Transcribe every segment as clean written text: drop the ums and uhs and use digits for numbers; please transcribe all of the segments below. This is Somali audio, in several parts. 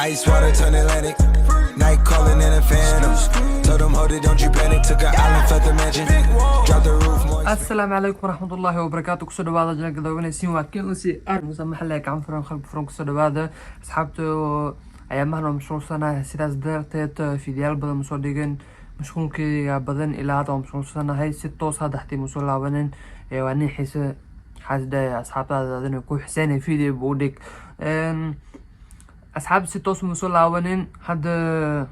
Ice water turn Atlantic. Night calling in a phantom. Told them hold it, don't you panic. Took an island, felt the mansion. Drop the roof. السلام عليكم ورحمة الله وبركاته. كسر دوادا جنك دوينا سيما كينسي مسمح لك عن فرن كسر دوادا أصحابته أيامنا مشروع سنة سيداس درتت في ديال بدن مسوديجن مشكون كي بدن إلى هذا مشروع سنة هاي ستوس هذا حتى مسؤول لابنن واني حس ده أصحاب هذا نكون حسين في دي بودك أصحاب ستوس مسؤول لابنن هذا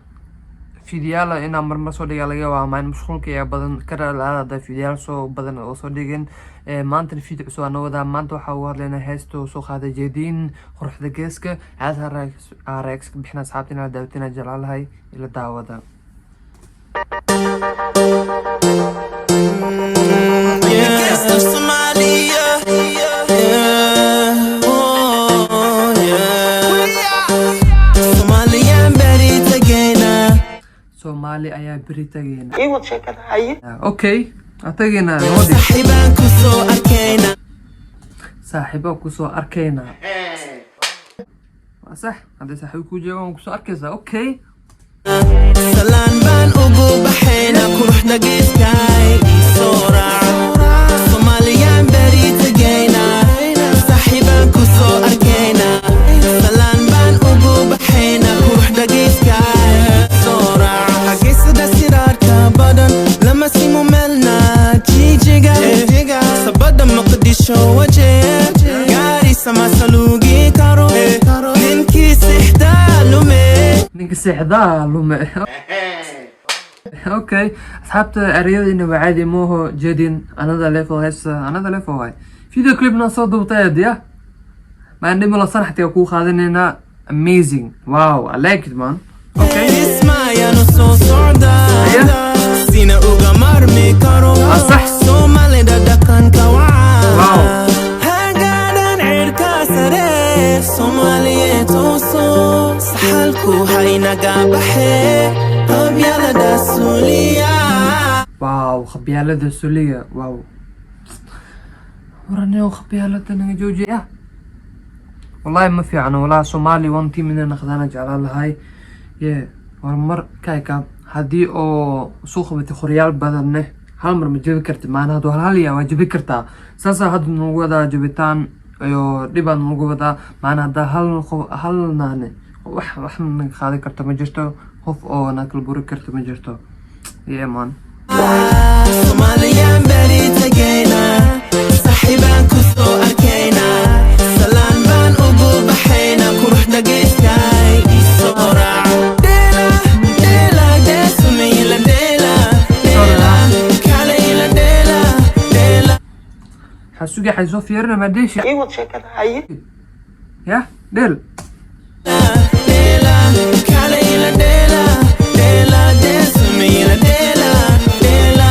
فيديال إن أمر مسودي على جوا ما مشغول كي بدن كرر هذا فيديال سو بدن وصوديجن ما أنت الفيديو سو أنا وذا ما أنت حوار لنا هستو سو هذا جديد خروج دقيسك هذا رأيك بحنا أصحابنا دعوتنا جلال هاي إلى الدعوة ده. Somali ayaa beri tagayna. Iwad sheekada haye. Okay, atagayna noodi. Saaxiibo ku soo arkayna. Waa sax, hadii saaxiib ku joogan ku soo arkaysa. Okay. Salaan baan ugu baxayna quruxda geeskay soora. Somaliyan beri tagayna. Saaxiibaan ku soo arkayna. Salaan baan ugu baxayna quruxda geeskay soora. Hageesada siraarka badan lama si mumelna jijiga sabada maqdisho wajee gaari sama saluugi karo ninkii sixdaa lume Okay أصحابته أريد وعادي موه جدين another level هسه another level هاي فيديو كليبنا صوت ضبطيات يا ما عندي ملا صنع حتى يكون خاذننا amazing wow I like it man okay اسمع يا نص صعدا سينا وقمر ميكارو صح سومالي دكان كوعا واو هاقادا نعيركا سرير سومالي توصو سحالكو هاينا قابحي قبيالة دا سوليا واو خبيالة دا سوليا واو ورانيو خبيالة دا جوجي والله ما في عنه ولا صومالي وانتي من نخدانا جعلال هاي يه ورمر كايكا هدي او سوق بتخريال بدنه هالمر مجيب كرت معنا هدو هاليا واجب كرتا ساسا هاد نوغدا جبتان ايو ديبان نوغدا معنا هدا هل نانه وح من خالي كرت مجرتو خوف او ناكل بوري كرت مجرتو يا مان Somaliyan beri tagayna saxiibaan ku soo arkayna salaan baan ugu baxayna quruxda geeskay soora dela dela desumila dela dela kalayla dela dela حسوقي حيزوف يرنا ما ديش Iwad sheekada haye. يا ديل dela kalayla dela dela desumila dela dela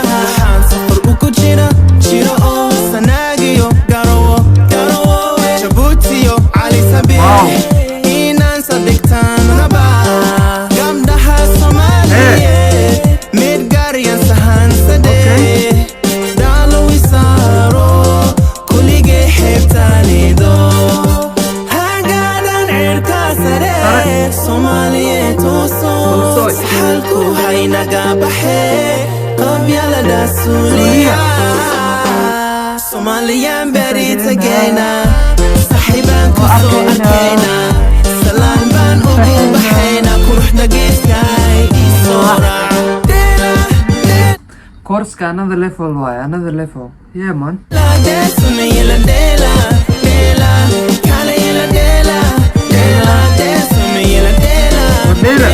waxaan safar ugu jira oo sanaagiyo garawo jabuutiyo cali sabiix inaan sadigtaan rabaa gabdhaha soomaaliyeed mid gaaryan sahansadee dhaalo wisaaro kuligay xeebtaanido hagaadan cirka sare soomaaliyeed toosoo saxalku haynaga baxee qabyaalada suuliya Somaliyan beri tagayna saxiibaan ku soo arkayna salaan baan ugu baxayna quruxda geeskay soora كورس another level واي another level yeah man la desumila dela dela kalayla dela dela desumila dela dela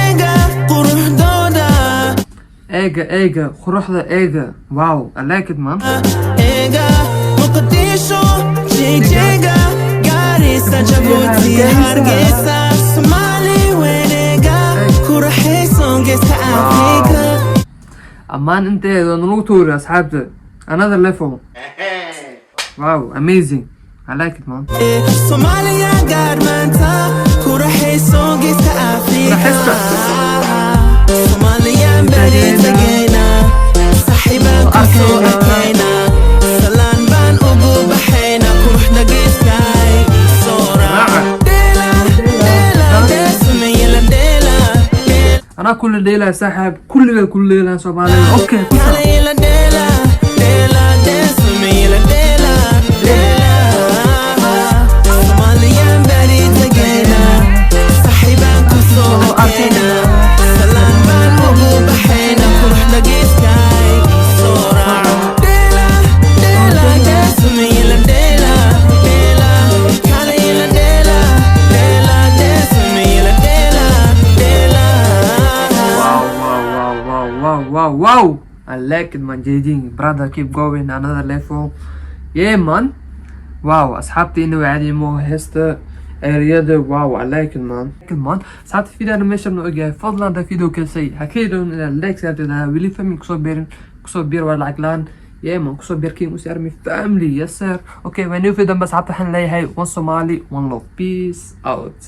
ega quruxdooda ايجا خروحدا ايجا واو I like it man ega muqdisho jijiga gaarisa jabuuti hargeysa Somali wenega kuraxayson geeska Afrika امان انت نلو توري اصحابته another level wow amazing I like it man Somalia garmanta kuraxayson geeska Afrika Somaliyan beri tagayna saxiibaan ku soo arkayna salaan baan ugu baxayna quruxda geeskay maxaa kula dheelaa saaxiib kulliga kula dheelaa Soomaaliya okay ku Kala ila dela, dela, dance with me, ila dela, dela. Somalian bari tagayna, saxiibaan ku soo arkayna. Salaan baan ugu baxayna, quruxda geeskay soo raaco. Dela, dela, dance with me, ila dela, dela. Kala ila dela, dela, dance with me, ila dela, dela. wow I like it man JJ brother keep going another level yeah man wow أصحابتي إنه عادي مو هسته ارياده واو I like it man أصحابتي في ده مش إنه إجا فضلا ده فيديو كل شيء حكيدون إن اللايك سابت ده ولي فمي كسو بير ولا عقلان yeah man كسو بير كي موسى أرمي family yes sir okay when you فيديو بس أصحابتي حن لي هاي one Somali one love peace out